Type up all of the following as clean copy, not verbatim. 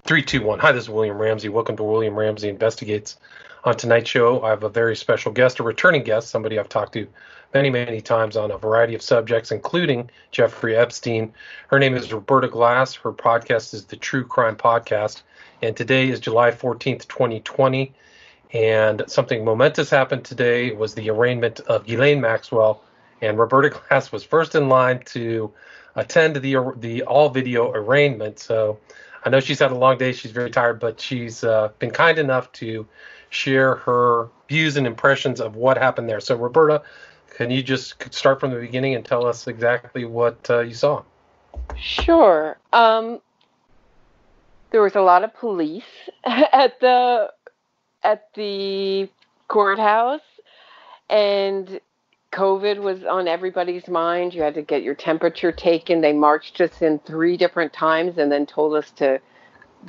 321. Hi, this is William Ramsey. Welcome to William Ramsey Investigates. On tonight's show, I have a very special guest, a returning guest, somebody I've talked to many, many times on a variety of subjects, including Jeffrey Epstein. Her name is Roberta Glass. Her podcast is the True Crime Podcast. And today is July 14th, 2020. And something momentous happened today. It was the arraignment of Ghislaine Maxwell. And Roberta Glass was first in line to attend the all-video arraignment. So I know she's had a long day. She's very tired, but she's been kind enough to share her views and impressions of what happened there. So, Roberta, can you just start from the beginning and tell us exactly what you saw? Sure. There was a lot of police at the courthouse, and COVID was on everybody's mind. You had to get your temperature taken. They marched us in 3 different times and then told us to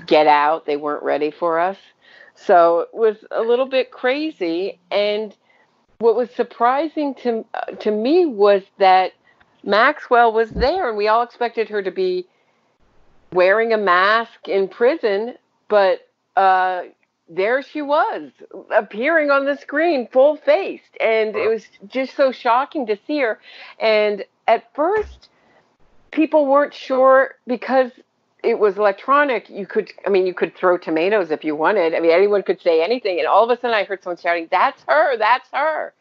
get out. They weren't ready for us. So it was a little bit crazy. And what was surprising to me was that Maxwell was there, and we all expected her to be wearing a mask in prison, but there she was, appearing on the screen, full-faced, and it was just so shocking to see her. And at first, people weren't sure because it was electronic. You could throw tomatoes if you wanted. I mean, anyone could say anything, and all of a sudden I heard someone shouting, "That's her! That's her!"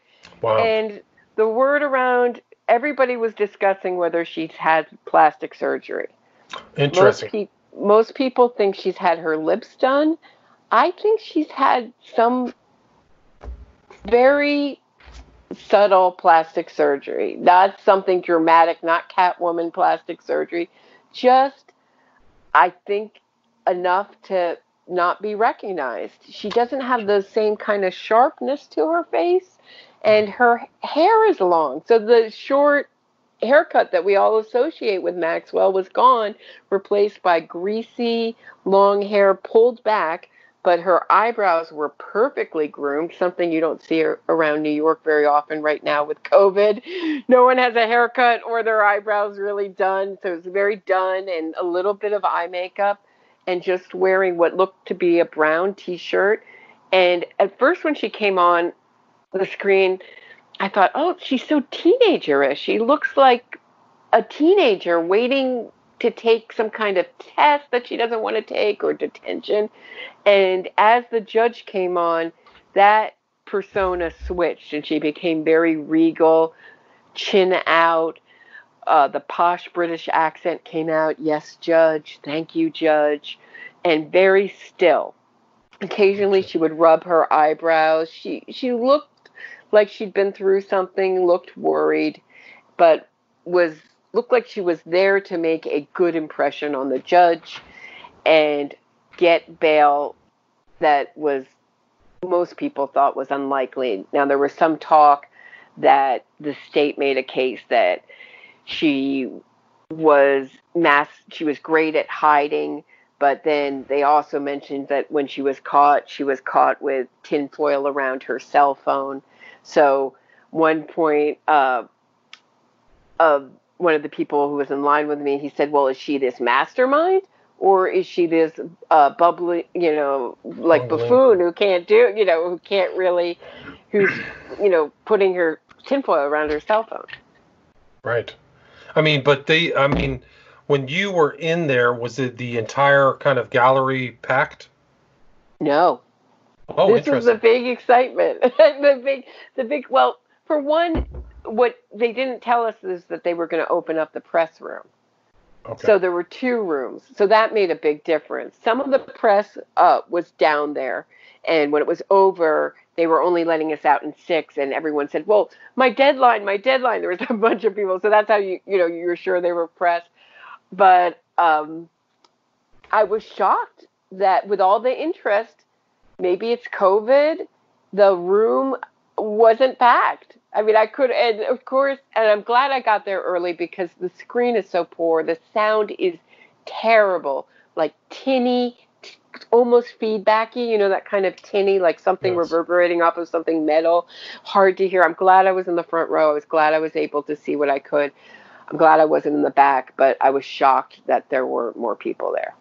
Wow. And the word around, everybody was discussing whether she's had plastic surgery. Interesting. Most people think she's had her lips done. I think she's had some very subtle plastic surgery, not something dramatic, not Catwoman plastic surgery, just, I think, enough to not be recognized. She doesn't have the same kind of sharpness to her face, and her hair is long. So the short haircut that we all associate with Maxwell was gone, replaced by greasy, long hair pulled back. But her eyebrows were perfectly groomed, something you don't see around New York very often right now with COVID. No one has a haircut or their eyebrows really done. So it was very done, and a little bit of eye makeup, and just wearing what looked to be a brown T-shirt. And at first when she came on the screen, I thought, oh, she's so teenager-ish. She looks like a teenager waiting to take some kind of test that she doesn't want to take, or detention. And as the judge came on, that persona switched, and she became very regal, chin out. The posh British accent came out. "Yes, Judge. Thank you, Judge." And very still. Occasionally she would rub her eyebrows. She looked like she'd been through something, looked worried, but looked like she was there to make a good impression on the judge and get bail that was, most people thought, was unlikely. Now, there was some talk that the state made a case that she was great at hiding, but then they also mentioned that when she was caught with tinfoil around her cell phone. So one point, one of the people who was in line with me, he said, well, is she this mastermind? Or is she this bubbly, buffoon who can't do, who's, putting her tinfoil around her cell phone? Right. When you were in there, was it the entire kind of gallery packed? No. Oh, this was the big excitement. Well, for one, what they didn't tell us is that they were going to open up the press room. Okay. So there were 2 rooms. So that made a big difference. Some of the press was down there, and when it was over, they were only letting us out in 6, and everyone said, well, my deadline. There was a bunch of people. So that's how you were sure they were press. But I was shocked that with all the interest, maybe it's COVID, the room wasn't packed. I mean, and of course, and I'm glad I got there early because the screen is so poor. The sound is terrible, like tinny, almost feedbacky, that kind of tinny, like something reverberating off of something metal, hard to hear. I'm glad I was in the front row. I was glad I was able to see what I could. I'm glad I wasn't in the back, but I was shocked that there weren't more people there.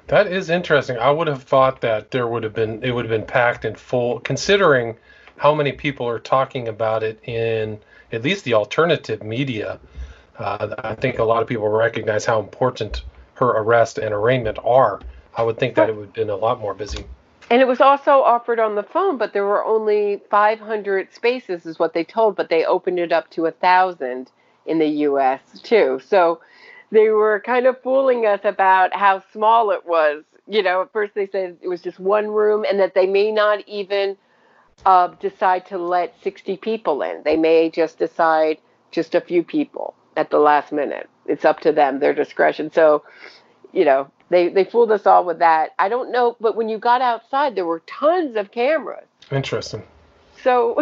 That is interesting. I would have thought that it would have been packed in full, considering how many people are talking about it in at least the alternative media. I think a lot of people recognize how important her arrest and arraignment are. I would think that Right. it would have been a lot more busy. And it was also offered on the phone, but there were only 500 spaces, is what they told. But they opened it up to 1,000 in the U.S. too. So they were kind of fooling us about how small it was. At first they said it was just one room, and that they may not even decide to let 60 people in. They may just decide just a few people at the last minute. It's up to them, their discretion. So, they fooled us all with that. I don't know, but when you got outside, there were tons of cameras. Interesting. So,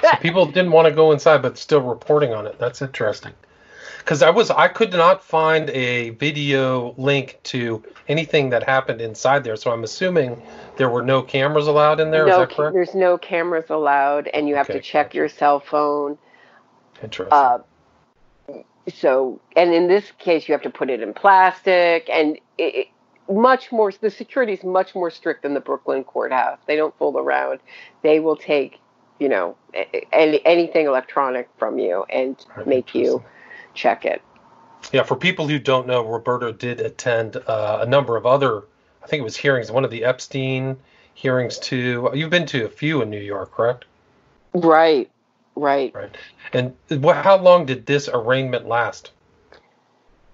So people didn't want to go inside, but still reporting on it. That's interesting. Because I could not find a video link to anything that happened inside there. So I'm assuming there were no cameras allowed in there. Is no, that correct? there's no cameras allowed, and you have to Okay, check gotcha. your cell phone. Interesting. Uh, and in this case, you have to put it in plastic, and much more. The security is much more strict than the Brooklyn courthouse. They don't fool around. They will take, anything electronic from you and All right, make you interesting. check it. Yeah, for people who don't know, Roberta did attend a number of other, I think it was hearings, one of the Epstein hearings too. You've been to a few in New York, correct? Right, right. Right. And how long did this arraignment last?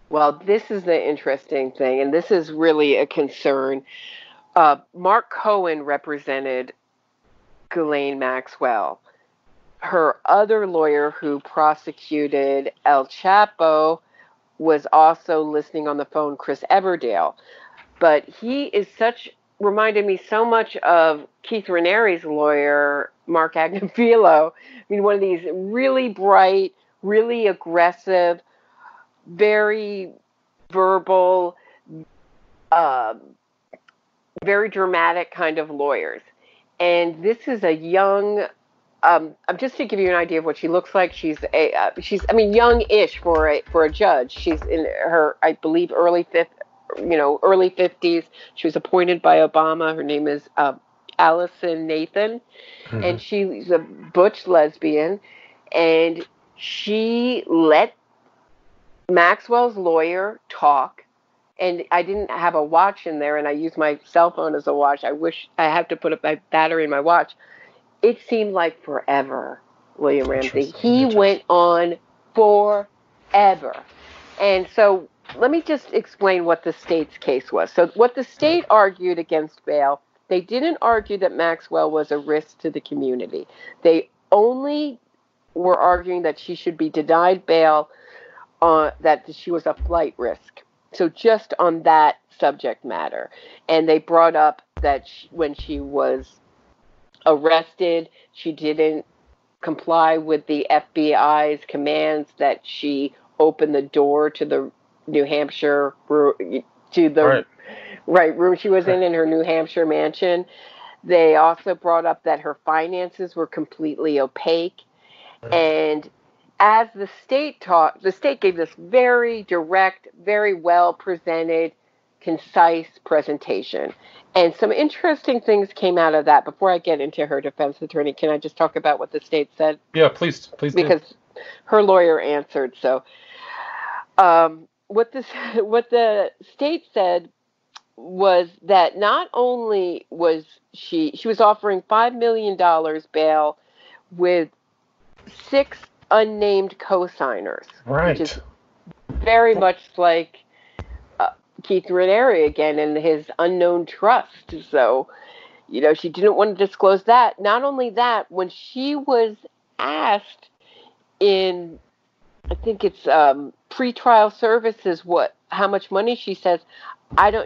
Well, this is the interesting thing, and this is really a concern. Mark Cohen represented Ghislaine Maxwell. Her other lawyer who prosecuted El Chapo was also listening on the phone, Chris Everdale. But he is reminded me so much of Keith Ranieri's lawyer, Mark Agnifilo. I mean, one of these really bright, really aggressive, very verbal, uh, very dramatic kind of lawyers. And this is a young, just to give you an idea of what she looks like, I mean, young-ish for a judge. She's in her, I believe, early 50s. She was appointed by Obama. Her name is Allison Nathan, Hmm. and she's a butch lesbian, and she let Maxwell's lawyer talk. And I didn't have a watch in there, and I used my cell phone as a watch. I wish I have to put up my battery in my watch. It seemed like forever, William Ramsey. Interesting. He Interesting. went on forever. And so let me just explain what the state's case was. So, what the state argued against bail, they didn't argue that Maxwell was a risk to the community. They only were arguing that she should be denied bail, that she was a flight risk. So, just on that subject matter. And they brought up that when she was arrested, she didn't comply with the FBI's commands, that she opened the door to the New Hampshire to All the right. right room she was Okay. in her New Hampshire mansion. They also brought up that her finances were completely opaque. Right. And as the state gave this very direct, very well presented, concise presentation. And some interesting things came out of that. Before I get into her defense attorney, can I just talk about what the state said? Yeah, please do. Because her lawyer answered. So, what this what the state said was that not only was she was offering $5 million bail with 6 unnamed co-signers, which is Right. very much like Keith Raniere again and his unknown trust. So, she didn't want to disclose that. Not only that, when she was asked in, I think it's pretrial services, how much money, she says,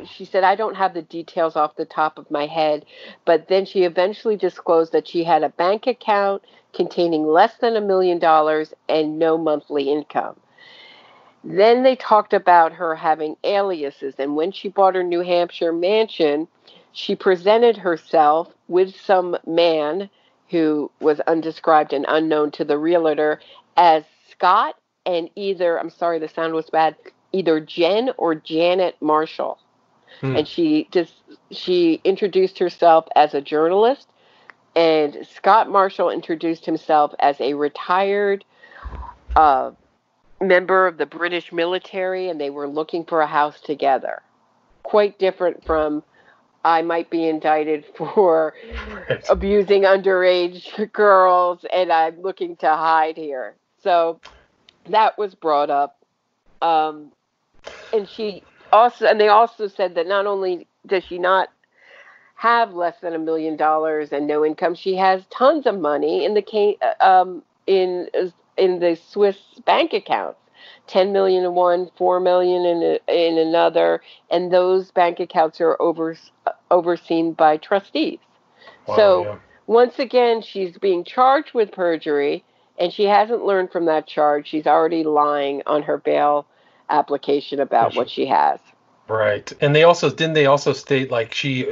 she said, I don't have the details off the top of my head, but then she eventually disclosed that she had a bank account containing less than $1 million and no monthly income. Then they talked about her having aliases, and when she bought her New Hampshire mansion, she presented herself with some man who was undescribed and unknown to the realtor as Scott, and either, I'm sorry, the sound was bad, either Jen or Janet Marshall. And she introduced herself as a journalist, and Scott Marshall introduced himself as a retired member of the British military, and they were looking for a house together. Quite different from, I might be indicted for abusing underage girls, and I'm looking to hide here. So that was brought up. And they also said that not only does she not have less than $1 million and no income, she has tons of money in the Swiss bank accounts. 10 million in one, 4 million in another, and those bank accounts are overseen by trustees. Wow, so yeah. Once again, she's being charged with perjury, and she hasn't learned from that charge. She's already lying on her bail application about what she has. Right. And they also state like she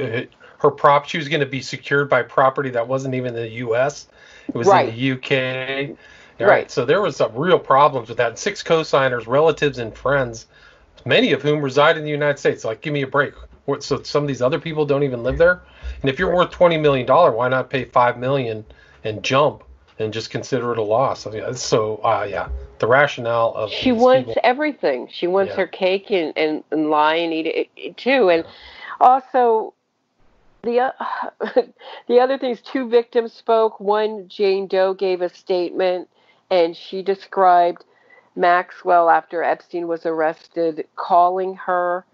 was going to be secured by property that wasn't even in the U.S. It was in the UK. Right. So there was some real problems with that. 6 co-signers, relatives, and friends, many of whom reside in the United States. Like, give me a break. So some of these other people don't even live there. And if you're worth $20 million, why not pay $5 million and jump and just consider it a loss? The rationale of she wants everything. She wants her cake and lie and eat it too. And also, the other things, 2 victims spoke. One, Jane Doe, gave a statement, and she described Maxwell, after Epstein was arrested, calling her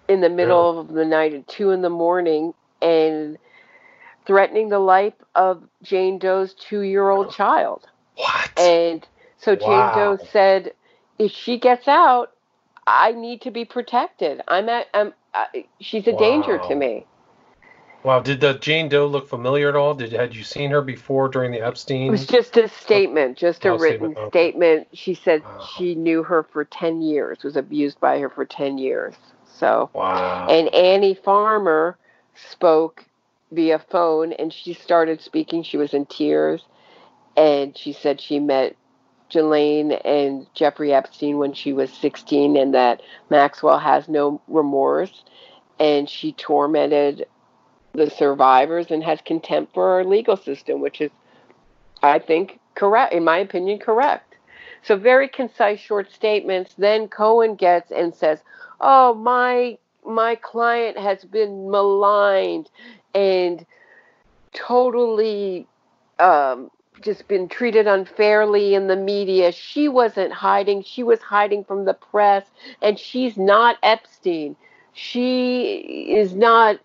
in the middle of the night at 2 a.m. and threatening the life of Jane Doe's 2-year-old child. What? And so Jane Doe said, if she gets out, I need to be protected. She's a danger to me. Wow. Did the Jane Doe look familiar at all? Had you seen her before during the Epstein? It was just a statement, just a written statement. She said she knew her for 10 years, was abused by her for 10 years. So, and Annie Farmer spoke via phone, and she started speaking. She was in tears, and she said she met Ghislaine and Jeffrey Epstein when she was 16, and that Maxwell has no remorse, and she tormented the survivors and has contempt for our legal system, which is, I think, correct, in my opinion, correct. So very concise, short statements. Then Cohen gets and says, oh, my client has been maligned and totally just been treated unfairly in the media. She wasn't hiding. She was hiding from the press, and she's not Epstein. She is not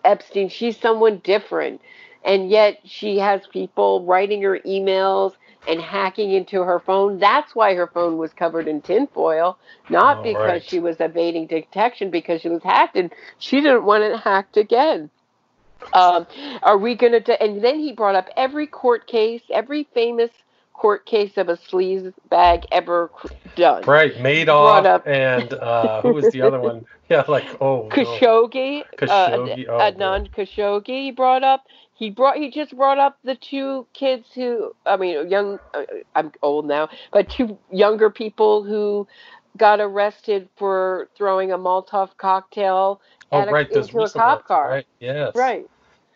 Epstein. She's someone different. And yet she has people writing her emails and hacking into her phone. That's why her phone was covered in tinfoil, not because she was evading detection, because she was hacked, and she didn't want it hacked again. Are we going to... And then he brought up every court case, every famous court case of a sleaze bag ever done. Right, Madoff, and who was the other one? Yeah, Khashoggi. Adnan Khashoggi. He brought up. He just brought up the 2 kids who, young. I'm old now, but 2 younger people who got arrested for throwing a Molotov cocktail into a cop car. Right. Yes. Right.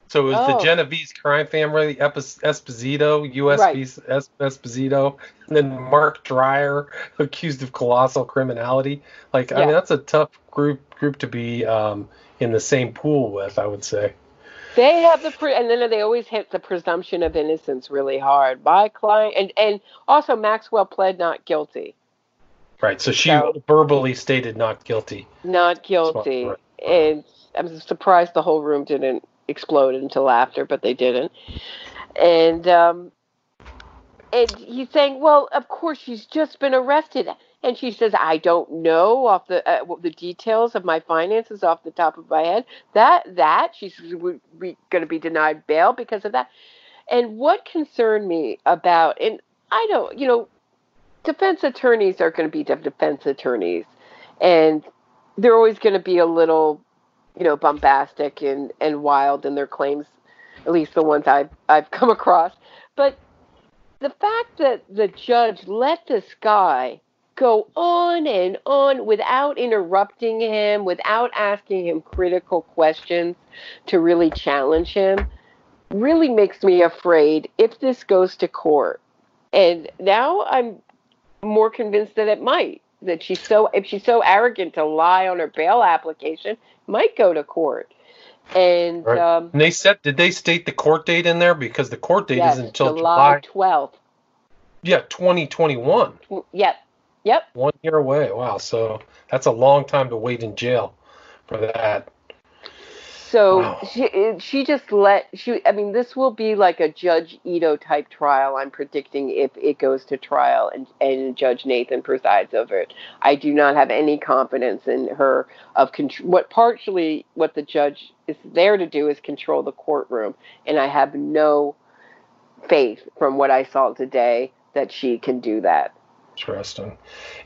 So it was the Genovese crime family, Esposito, Esposito, and then Mark Dreyer, accused of colossal criminality. That's a tough group to be in the same pool with, I would say. They have and then they always hit the presumption of innocence really hard. My client, and also Maxwell pled not guilty. Right, so she verbally stated not guilty. Not guilty, and I'm surprised the whole room didn't explode until after, but they didn't. And he's saying, well, of course, she's just been arrested. And she says, I don't know off the details of my finances off the top of my head. That she's going to be denied bail because of that. And what concerned me about, and I don't, defense attorneys are going to be defense attorneys, and they're always going to be a little, bombastic and wild in their claims, at least the ones I've come across. But the fact that the judge let this guy go on and on without interrupting him, without asking him critical questions to really challenge him, really makes me afraid if this goes to court. And now I'm more convinced that it might. That if she's so arrogant to lie on her bail application, might go to court. And right. And did they state the court date in there? Because the court date isn't until July 12th. Yeah, 2021. Yep. 1 year away. Wow. So that's a long time to wait in jail for that. So wow. This will be like a Judge Ito type trial, I'm predicting, if it goes to trial and Judge Nathan presides over it. I do not have any confidence in her what the judge is there to do is control the courtroom. And I have no faith from what I saw today that she can do that. Interesting.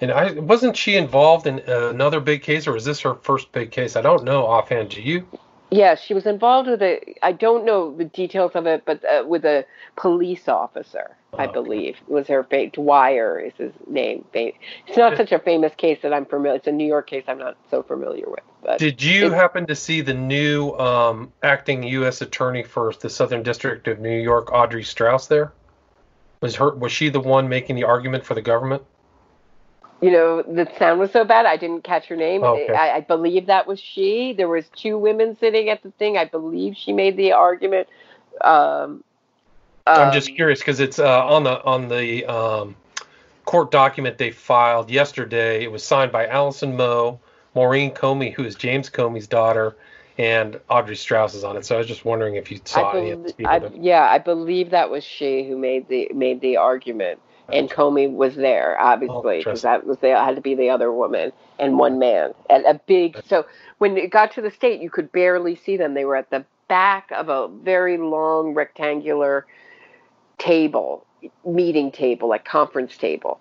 And wasn't she involved in another big case, or is this her first big case? I don't know offhand. Do you? Yeah, she was involved with I don't know the details of it, but with a police officer, I believe. Was her Dwyer is his name. It's not such a famous case that I'm familiar. It's a New York case I'm not so familiar with. But did you happen to see the new acting U.S. attorney for the Southern District of New York, Audrey Strauss, there? Was she the one making the argument for the government? The sound was so bad, I didn't catch her name. Okay. I believe that was she. There was two women sitting at the thing. I believe she made the argument. I'm just curious because it's on the court document they filed yesterday. It was signed by Allison Moe, Maureen Comey, who is James Comey's daughter, and Audrey Strauss is on it. So I was just wondering if you saw any of it. Yeah, I believe that was she who made the argument. And Comey was there, obviously, because that had to be the other woman and one man. And so when it got to the state, you could barely see them. They were at the back of a very long rectangular table, meeting table, like conference table.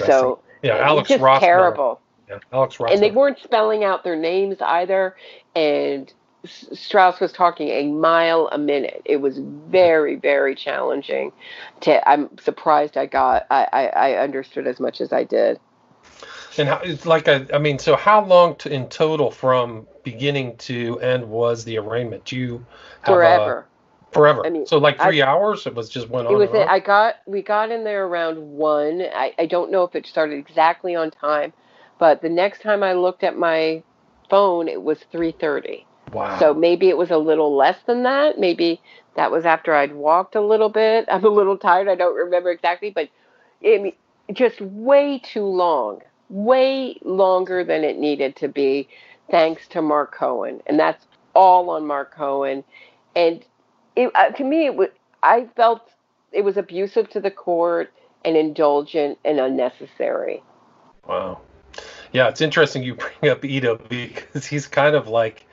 So yeah, Alex just Rossner. Terrible. Yeah, Alex Rossner. And they weren't spelling out their names either. And Strauss was talking a mile a minute. It was very, very challenging. I'm surprised I understood as much as I did. And so how long in total from beginning to end was the arraignment? Do you have forever? Forever. So 3 hours? It was just went on. We got in there around 1. I don't know if it started exactly on time, but the next time I looked at my phone, it was 3:30. Wow. So maybe it was a little less than that. Maybe that was after I'd walked a little bit. I'm a little tired. I don't remember exactly, but just way too long, way longer than it needed to be, thanks to Mark Cohen. And that's all on Mark Cohen. And to me, I felt it was abusive to the court and indulgent and unnecessary. Wow. Yeah, it's interesting you bring up Ito because he's kind of like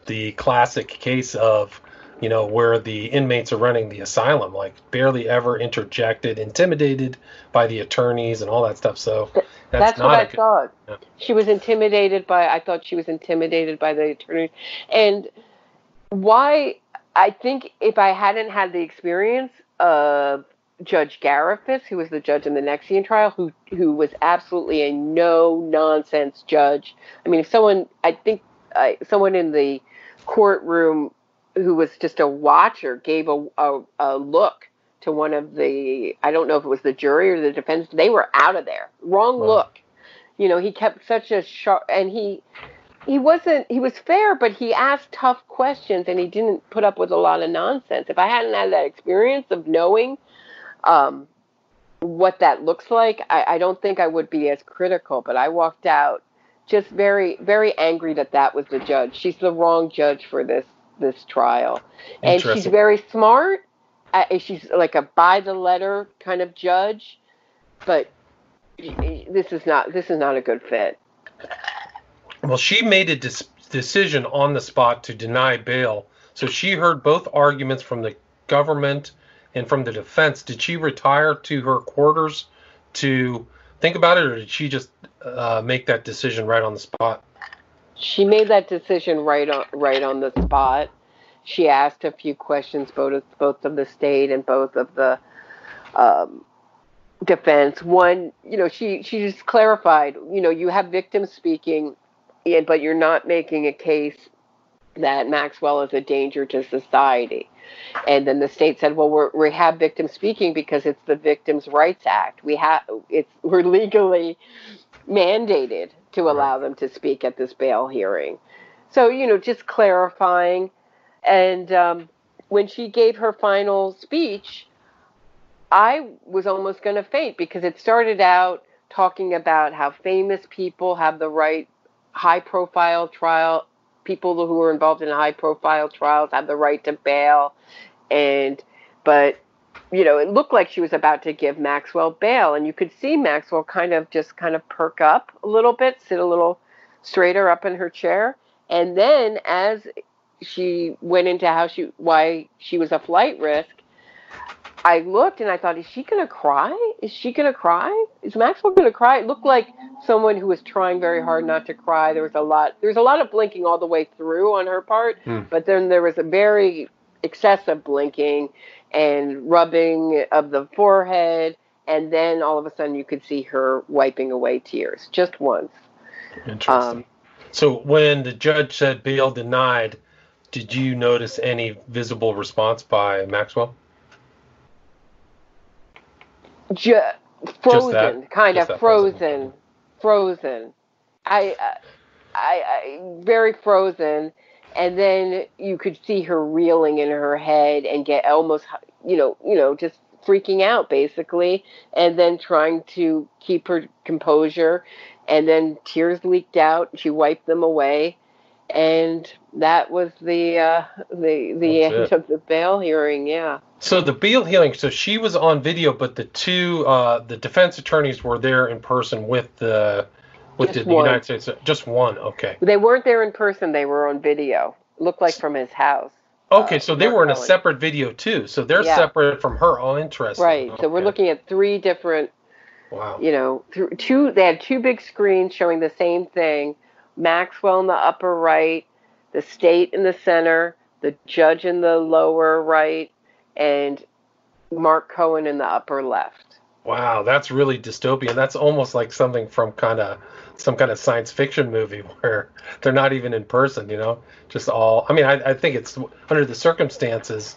the classic case of, where the inmates are running the asylum, like barely ever interjected, intimidated by the attorneys and all that stuff. So that's what I thought. Yeah. I thought she was intimidated by the attorneys. And why, I think if I hadn't had the experience of Judge Garifas, who was the judge in the Nexian trial, who was absolutely a no-nonsense judge. I mean, if someone in the courtroom who was just a watcher gave a look to one of the, I don't know if it was the jury or the defense, they were out of there. Wrong look. He kept such a sharp, and he was fair, but he asked tough questions and he didn't put up with a lot of nonsense. If I hadn't had that experience of knowing what that looks like, I don't think I would be as critical, but I walked out just very, very angry that was the judge. She's the wrong judge for this trial. And she's very smart. She's like a by the letter kind of judge, but this is not a good fit. Well, she made a decision on the spot to deny bail. So she heard both arguments from the government and from the defense. Did she retire to her quarters to think about it, or did she just make that decision right on the spot? She made that decision right on the spot. She asked a few questions, both of the state and both of the defense. One, she just clarified, you have victims speaking, but you're not making a case that Maxwell is a danger to society. And then the state said, well, we have victims speaking because it's the Victims' Rights Act. We're legally mandated to allow them to speak at this bail hearing. So, just clarifying. And when she gave her final speech, I was almost going to faint because it started out talking about how famous people have the right, high-profile trial, people who are involved in high-profile trials have the right to bail. But it looked like she was about to give Maxwell bail, and you could see Maxwell kind of perk up a little bit, sit a little straighter up in her chair. And then as she went into why she was a flight risk, I looked and I thought, is she going to cry? Is she going to cry? Is Maxwell going to cry? It looked like someone who was trying very hard not to cry. There was a lot of blinking all the way through on her part, but then there was a very excessive blinking and rubbing of the forehead, and then all of a sudden you could see her wiping away tears just once. Interesting. So when the judge said bail denied, did you notice any visible response by Maxwell? Frozen. I very frozen. And then you could see her reeling in her head and get almost, just freaking out basically, and then trying to keep her composure. And then tears leaked out. She wiped them away, and that was the end of the bail hearing. Yeah. So the bail hearing. So she was on video, but the two the defense attorneys were there in person with the United States. Just one. Okay. They weren't there in person. They were on video. Looked like from his house. Okay, so they were in a separate video too. So they're separate from her. Oh, interesting. Right. Okay. So we're looking at three different. Wow. They had two big screens showing the same thing. Maxwell in the upper right, the state in the center, the judge in the lower right, and Mark Cohen in the upper left. Wow, that's really dystopian. That's almost like something from some kind of science fiction movie where they're not even in person, just all. I mean, I think it's under the circumstances,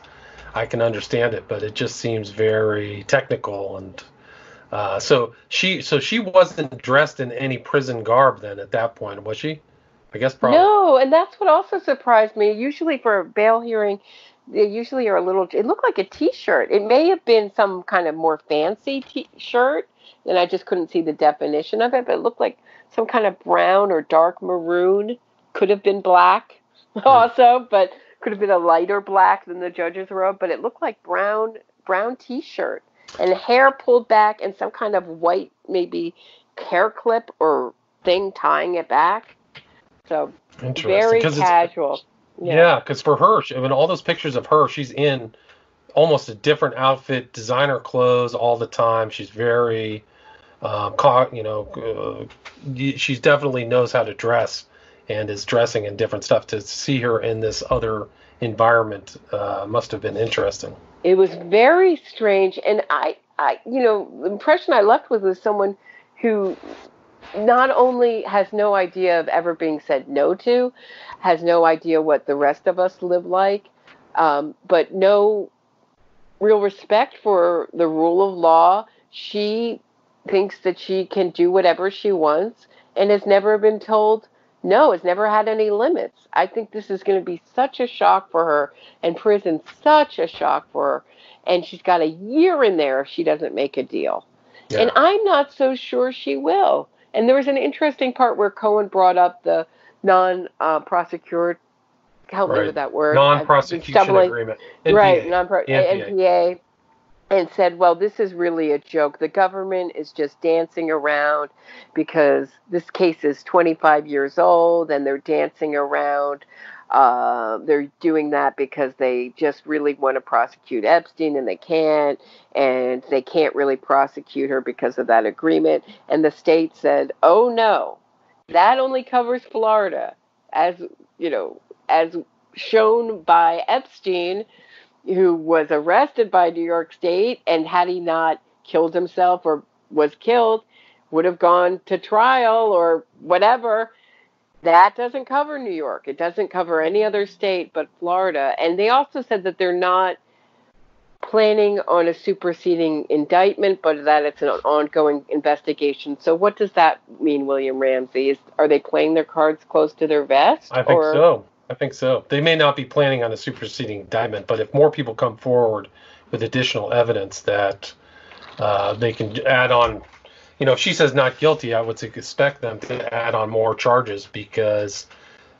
I can understand it, but it just seems very technical. And so she wasn't dressed in any prison garb then at that point, was she? I guess probably. No, and that's what also surprised me. Usually for a bail hearing, they usually are it looked like a T-shirt. It may have been some kind of more fancy T-shirt, and I just couldn't see the definition of it, but it looked like some kind of brown or dark maroon. Could have been black also, but could have been a lighter black than the judge's robe, but it looked like brown T-shirt, and hair pulled back and some kind of white, maybe hair clip or thing tying it back. So very casual. Yeah, because for her, all those pictures of her, she's in almost a different outfit, designer clothes all the time. She's very, she definitely knows how to dress and is dressing in different stuff. To see her in this other environment must have been interesting. It was very strange, and I the impression I left was someone who not only has no idea of ever being said no to, has no idea what the rest of us live like, but no real respect for the rule of law. She thinks that she can do whatever she wants and has never been told no, has never had any limits. I think this is going to be such a shock for her, and prison such a shock for her. And she's got a year in there if she doesn't make a deal. Yeah. And I'm not so sure she will. And there was an interesting part where Cohen brought up the non-prosecutor, help me with that word. Non-prosecution agreement. NPA. Right, NPA. And said, well, this is really a joke. The government is just dancing around because this case is 25 years old and they're dancing around. They're doing that because they just really want to prosecute Epstein and they can't really prosecute her because of that agreement. And the state said, oh no, that only covers Florida, as shown by Epstein, who was arrested by New York State, and had he not killed himself or was killed, would have gone to trial or whatever. That doesn't cover New York. It doesn't cover any other state but Florida. And they also said that they're not planning on a superseding indictment, but that it's an ongoing investigation. So what does that mean, William Ramsey? Are they playing their cards close to their vest? I think so. I think so. They may not be planning on a superseding indictment, but if more people come forward with additional evidence that they can add on, if she says not guilty, I would expect them to add on more charges, because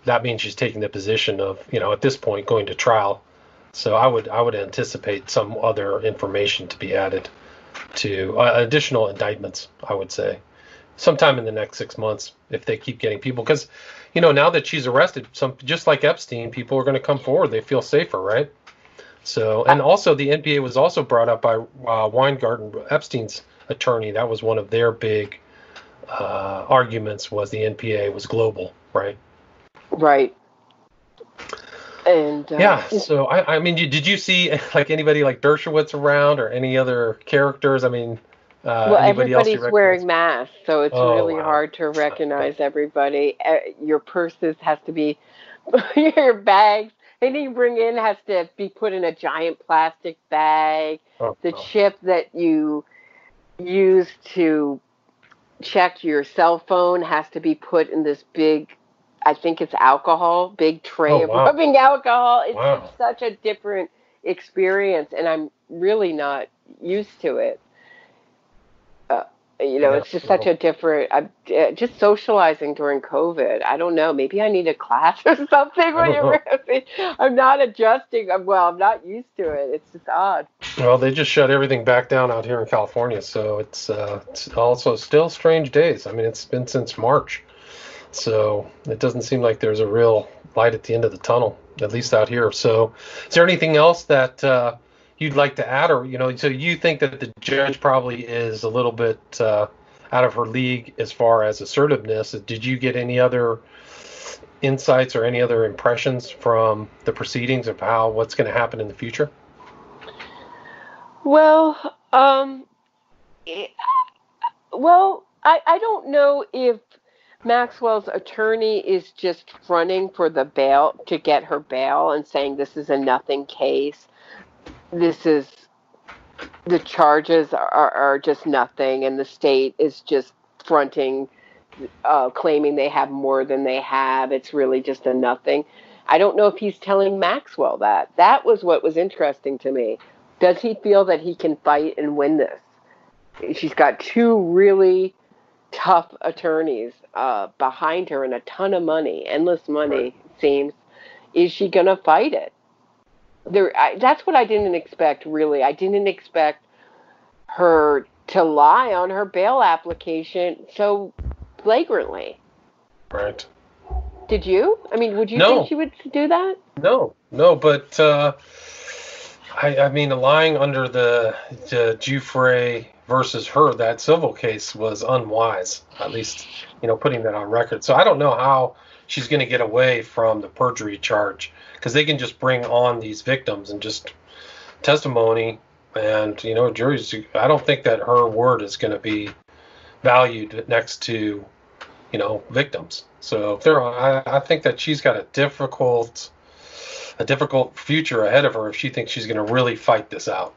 that means she's taking the position of, at this point, going to trial. So I would anticipate some other information to be added to additional indictments, I would say, sometime in the next 6 months, if they keep getting people. Because, now that she's arrested, just like Epstein, people are going to come forward. They feel safer, right? So, and also the NPA was also brought up by Weingarten, Epstein's attorney. That was one of their big arguments, was the NPA was global, right? Right. And so I mean, did you see like anybody like Dershowitz around, or any other characters? I mean, well, anybody everybody's else wearing masks, so it's really wow. hard to recognize everybody. Your purses has to be, your bags, anything you bring in has to be put in a giant plastic bag. The chip that you use to check your cell phone has to be put in this big, I think it's alcohol, big tray of rubbing alcohol. It's just such a different experience, and I'm really not used to it. It's just such a different, just socializing during COVID. I don't know. Maybe I need a class or something. I'm not adjusting. I'm not used to it. It's just odd. Well, they just shut everything back down out here in California, so it's also still strange days. I mean, it's been since March. So it doesn't seem like there's a real light at the end of the tunnel, at least out here. So is there anything else that you'd like to add? Or, so you think that the judge probably is a little bit out of her league as far as assertiveness. Did you get any other insights or any other impressions from the proceedings of what's going to happen in the future? Well, I don't know if Maxwell's attorney is just running for the bail, to get her bail, and saying this is a nothing case. The charges are just nothing, and the state is just fronting, claiming they have more than they have. It's really just a nothing. I don't know if he's telling Maxwell that. That was what was interesting to me. Does he feel that he can fight and win this? She's got two really tough attorneys behind her and a ton of money, endless money, it seems. Is she going to fight it? That's what I didn't expect, really. I didn't expect her to lie on her bail application so flagrantly. Right. Did you? I mean, would you think she would do that? No, but I mean, lying under the Giuffre versus her, that civil case was unwise, at least, putting that on record. So I don't know how she's going to get away from the perjury charge, because they can just bring on these victims and just testimony, and, juries, I don't think that her word is going to be valued next to, victims. So I think that she's got a difficult future ahead of her if she thinks she's going to really fight this out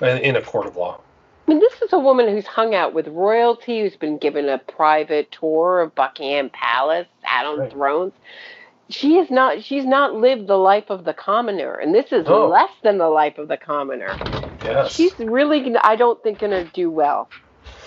in a court of law. I mean, this is a woman who's hung out with royalty, who's been given a private tour of Buckingham Palace, sat on thrones. She's not lived the life of the commoner, and this is less than the life of the commoner. Yes. She's really, I don't think, going to do well.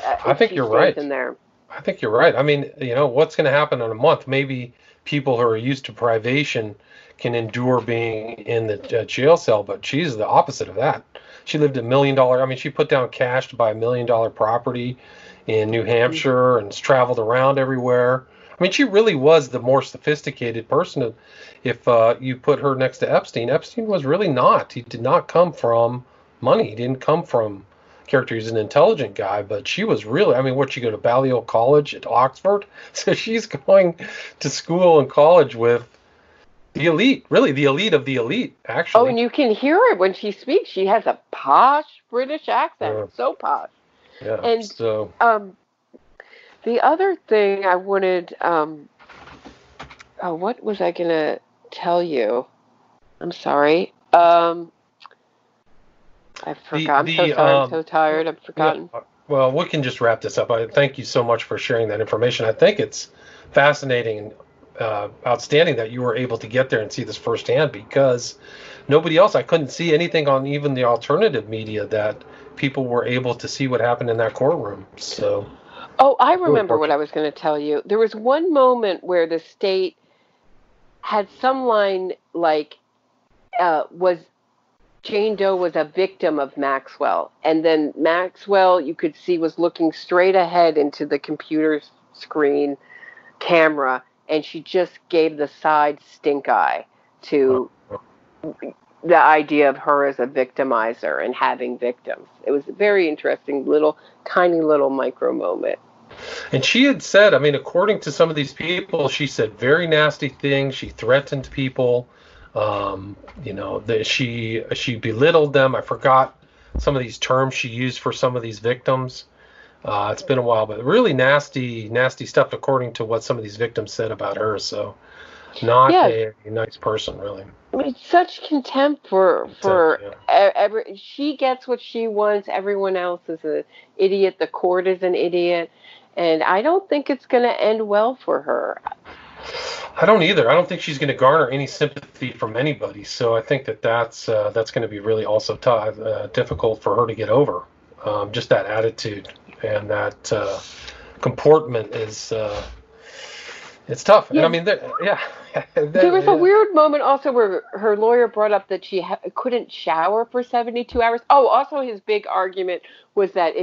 I think you're right. In there. I think you're right. I mean, what's going to happen in a month? Maybe people who are used to privation can endure being in the jail cell, but she's the opposite of that. She lived $1 million. I mean, she put down cash to buy $1 million property in New Hampshire and has traveled around everywhere. I mean, she really was the more sophisticated person. If you put her next to Epstein was really not. He did not come from money. He didn't come from character. He's an intelligent guy, but she was really, where'd she go to Balliol College at Oxford? So she's going to school and college with the elite, really the elite of the elite, actually. Oh, and you can hear it when she speaks. She has a posh British accent, so posh. Yeah. And So the other thing I wanted, what was I going to tell you? I'm sorry. I forgot. I'm so sorry. I'm so tired. I've forgotten. Yeah, well, we can just wrap this up. I thank you so much for sharing that information. I think it's fascinating and outstanding that you were able to get there and see this firsthand, because nobody else, I couldn't see anything on even the alternative media that people were able to see what happened in that courtroom. So, oh, I really remember what I fortunate. was going to tell you. There was one moment where the state had some line like, was Jane Doe was a victim of Maxwell. And then Maxwell, you could see, was looking straight ahead into the computer screen camera, and she just gave the side stink eye to the idea of her as a victimizer and having victims. It was a very interesting little, tiny little micro moment. And she had said, I mean, according to some of these people, she said very nasty things. She threatened people. That she belittled them. I forgot some of these terms she used for some of these victims. It's been a while, but really nasty, nasty stuff according to what some of these victims said about her. So not a nice person, really. I mean, such contempt for she gets what she wants. Everyone else is an idiot. The court is an idiot. And I don't think it's going to end well for her. I don't either. I don't think she's going to garner any sympathy from anybody. So I think that's going to be really also difficult for her to get over. Just that attitude and that comportment is it's tough. Yeah. And I mean, there was a weird moment also where her lawyer brought up that she couldn't shower for 72 hours. Oh, also his big argument was that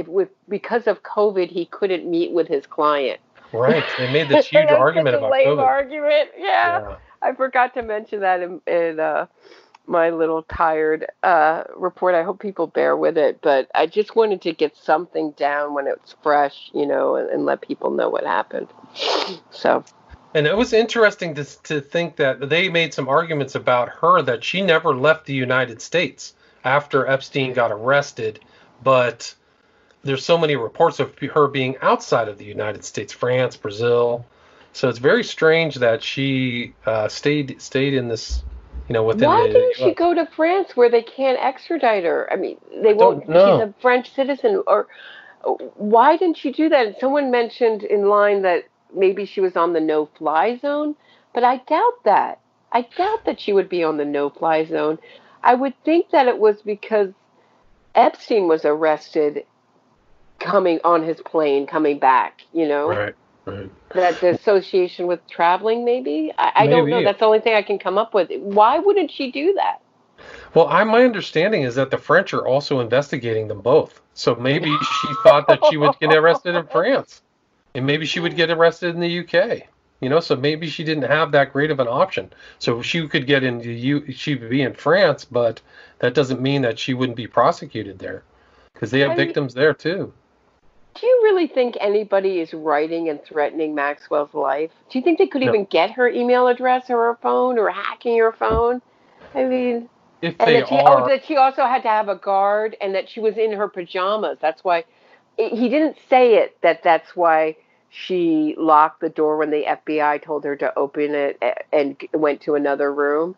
because of COVID, he couldn't meet with his client. Right. They made this huge argument about lame COVID. Argument. Yeah. I forgot to mention that in my little tired report. I hope people bear with it, but I just wanted to get something down when it's fresh, and let people know what happened. So. And it was interesting to think that they made some arguments about her that she never left the United States after Epstein got arrested, but there's so many reports of her being outside of the United States, France, Brazil. So it's very strange that she stayed in this, within Why the didn't US. she go to France where they can't extradite her? I mean, they won't. She's a French citizen. Or why didn't she do that? And someone mentioned in line that maybe she was on the no-fly zone, but I doubt that. I doubt that she would be on the no-fly zone. I would think that it was because Epstein was arrested coming on his plane, coming back, Right. That the association with traveling, maybe? I don't know. That's the only thing I can come up with. Why wouldn't she do that? Well, my understanding is that the French are also investigating them both. So maybe she thought that she would get arrested in France. And maybe she would get arrested in the UK. So maybe she didn't have that great of an option. So she could get she would be in France, but that doesn't mean that she wouldn't be prosecuted there, because they have victims there too. Do you really think anybody is writing and threatening Maxwell's life? Do you think they could even get her email address or her phone or hacking her phone? I mean, that she also had to have a guard and that she was in her pajamas. That's why he didn't say it. That's why she locked the door when the FBI told her to open it and went to another room.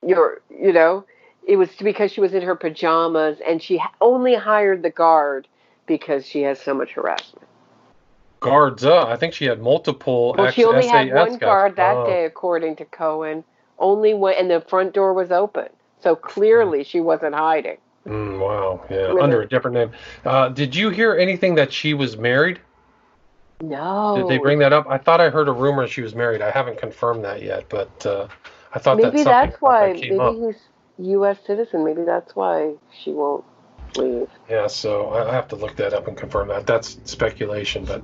It was because she was in her pajamas, and she only hired the guard because she has so much harassment. Guards up. I think she had multiple. Well, she only had one guard that day, according to Cohen. Only and the front door was open, so clearly she wasn't hiding. Wow. Yeah. Under a different name. Did you hear anything that she was married? No. Did they bring that up? I thought I heard a rumor she was married. I haven't confirmed that yet, but I thought maybe that's why. Came up. He's U.S. citizen. Maybe that's why she won't leave. Yeah, so I have to look that up and confirm that. That's speculation, but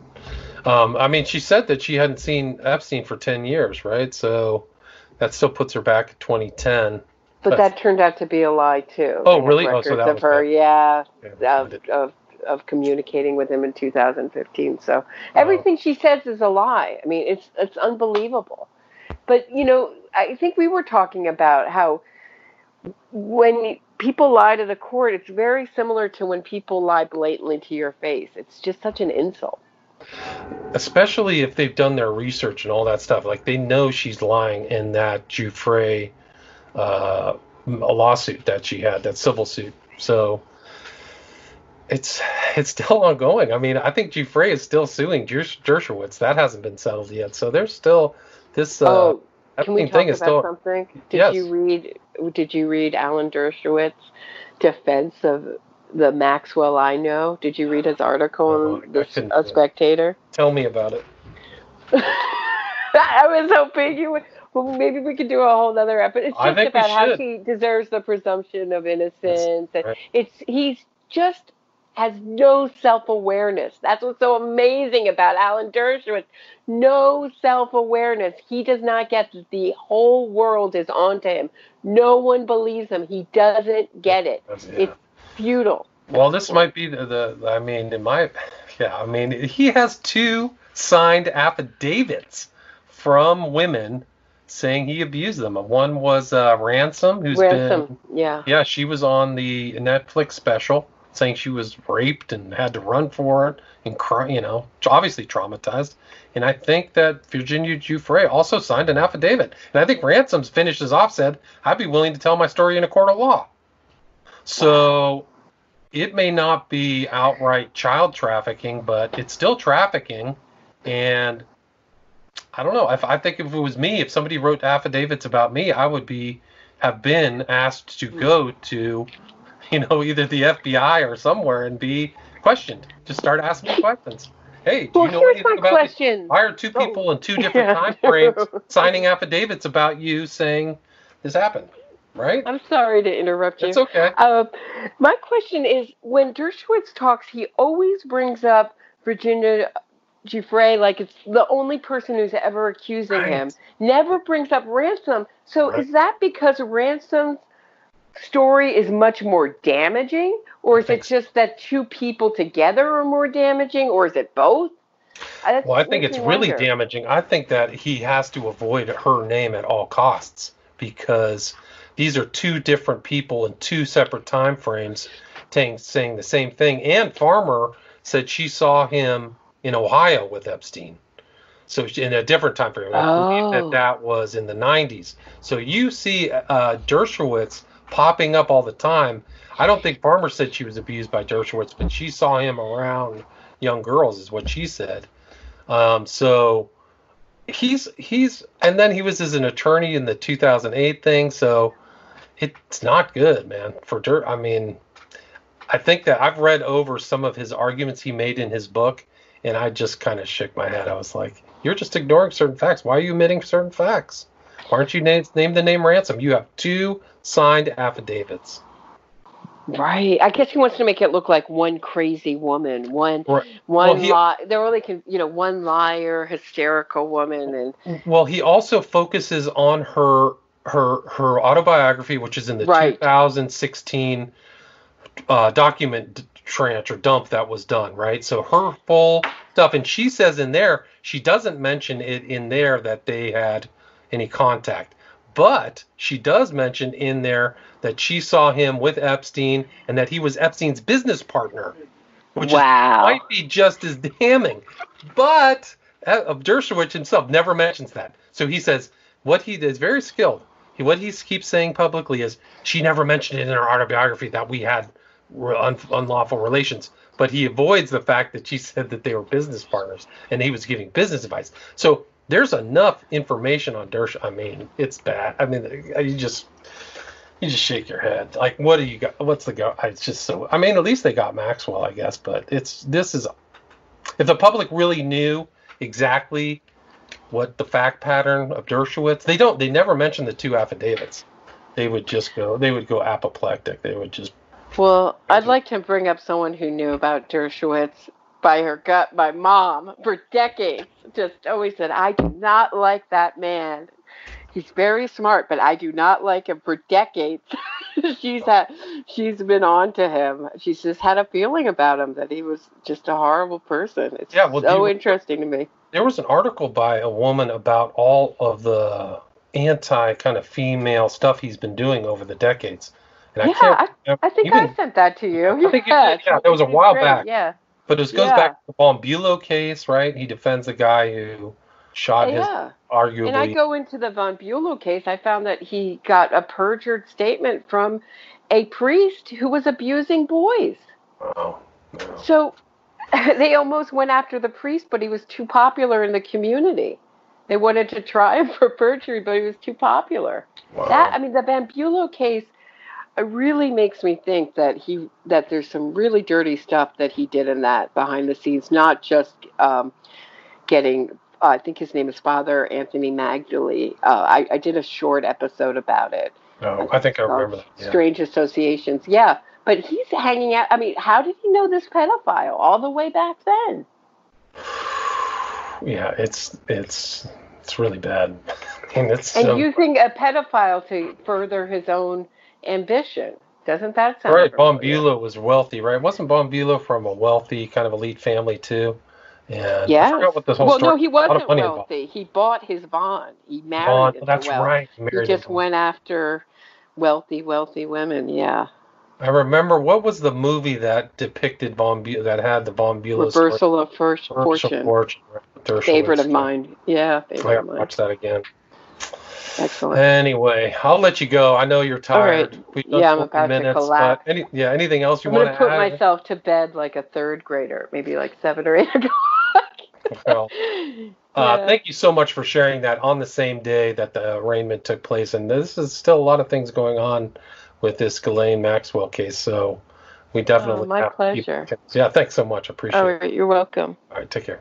I mean, she said that she hadn't seen Epstein for 10 years, right? So that still puts her back at 2010. But that turned out to be a lie too. Oh, really? Records so that of was her, of communicating with him in 2015. So everything she says is a lie. I mean, it's unbelievable. But I think we were talking about how when people lie to the court, it's very similar to when people lie blatantly to your face. It's just such an insult. Especially if they've done their research and all that stuff. Like, they know she's lying in that Giuffre a lawsuit that she had, that civil suit. So it's still ongoing. I mean, I think Giuffre is still suing Dershowitz. That hasn't been settled yet. So there's still this. Can we talk thing about is still, something? Yes. Did you read Alan Dershowitz's defense of the Maxwell I know? Did you read his article in The Spectator? Tell me about it. I was hoping you would. Well, maybe we could do a whole other episode. It's just about how he deserves the presumption of innocence. Right. He's just has no self-awareness. That's what's so amazing about Alan Dershowitz. No self-awareness. He does not get that the whole world is onto him. No one believes him. He doesn't get it. It's futile. Well, this might be he has 2 signed affidavits from women saying he abused them. One was Ransom, she was on the Netflix special, saying she was raped and had to run for it and cry, obviously traumatized. And I think that Virginia Giuffre also signed an affidavit. And I think Ransom's finishes off said, I'd be willing to tell my story in a court of law. So it may not be outright child trafficking, but it's still trafficking. And I don't know. I think if it was me, if somebody wrote affidavits about me, I would have been asked to go to, either the FBI or somewhere and be questioned. Just start asking questions. Hey, do you know anything about this? Why are 2 people in 2 different time frames signing affidavits about you saying this happened? Right? I'm sorry to interrupt you. It's okay. My question is, when Dershowitz talks, he always brings up Virginia Giuffre like it's the only person who's ever accusing him. Never brings up Ransom. So is that because Ransom's story is much more damaging? Or is it just that 2 people together are more damaging? Or is it both? I think it's really damaging. I think that he has to avoid her name at all costs, because these are 2 different people in 2 separate time frames saying the same thing. And Farmer said she saw him in Ohio with Epstein. So in a different time frame. I believe that was in the 90s. So you see Dershowitz popping up all the time. I don't think Farmer said she was abused by Dershowitz, but she saw him around young girls, is what she said. So he's and then he was as an attorney in the 2008 thing. So it's not good, man. I think that I've read over some of his arguments he made in his book, and I just kind of shook my head. I was like, you're just ignoring certain facts. Why are you omitting certain facts? Why aren't you name the name Ransom? You have 2 signed affidavits. Right. I guess he wants to make it look like one crazy woman, one liar, hysterical woman, and he also focuses on her autobiography, which is in the 2016 document tranche or dump that was done, right? So her full stuff, and she says in there, she doesn't mention it in there that they had any contact, but she does mention in there that she saw him with Epstein and that he was Epstein's business partner, which might be just as damning. But Dershowitz himself never mentions that. So he says what he is very skilled. What he keeps saying publicly is she never mentioned it in her autobiography that we had unlawful relations, but he avoids the fact that she said that they were business partners and he was giving business advice. So there's enough information on Dershowitz. It's bad. You just shake your head. Like, what do you got? What's the go? It's just so. at least they got Maxwell, I guess. But this is if the public really knew exactly what the fact pattern of Dershowitz, they never mention the 2 affidavits. They would go apoplectic. They would just. Well, I'd like to bring up someone who knew about Dershowitz by her gut. My mom, for decades, just always said, I do not like that man. He's very smart, but I do not like him. For decades. She's been on to him. She's just had a feeling about him that he was just a horrible person. It's so interesting to me. There was an article by a woman about all of the anti kind of female stuff he's been doing over the decades. And I Yeah, can't remember, I think I even, sent that to you. I think you Yeah, did, yeah, that was a she's while great. back. Yeah, But it goes back yeah, to the Bombulo case, right? He defends the guy who shot his yeah. And I arguably. go into the Von Bulow case. I found that he got a perjured statement from a priest who was abusing boys. Oh, no. So they almost went after the priest, but he was too popular in the community. They wanted to try him for perjury, but he was too popular. Wow. The Van Bulow case really makes me think that there's some really dirty stuff that he did in that behind the scenes, not just getting. I think his name is Father Anthony Magdalene. I did a short episode about it. No, I I think think it's I called remember that. Yeah. Strange Associations. Yeah, but he's hanging out. How did he know this pedophile all the way back then? Yeah, it's really bad. I mean, it's And so using a pedophile to further his own ambition. Doesn't that sound right. familiar? Bombulo was wealthy, right? Wasn't Bombulo from a wealthy kind of elite family too? And I Yes. forgot what this whole Well, story. no, he A lot of wasn't money involved. wealthy. He bought his bond. He Bond. married Well, into that's wealth. right. He He married just into. went after wealthy women. Yeah. I remember what was the movie that depicted Von Bulow that had the Von Bulow story? Reversal of first Commercial fortune. Fortune, right, with Favorite Dershowitz. of Yeah. mine. Yeah, I favorite of gotta mine. watch that again. Excellent. Anyway, I'll let you go. I know you're All right. tired. We've done Yeah, I'm 40 about to minutes, but collapse. anything else you I'm want going to to put add? myself to bed like a third grader, maybe like 7 or 8 o'clock. Well, Yeah. thank you so much for sharing that on the same day that the arraignment took place. And this is still a lot of things going on with this Ghislaine Maxwell case. So we Oh, definitely my have to keep. pleasure. Yeah, thanks so much. All Appreciate it. right. You're welcome. All right, take care.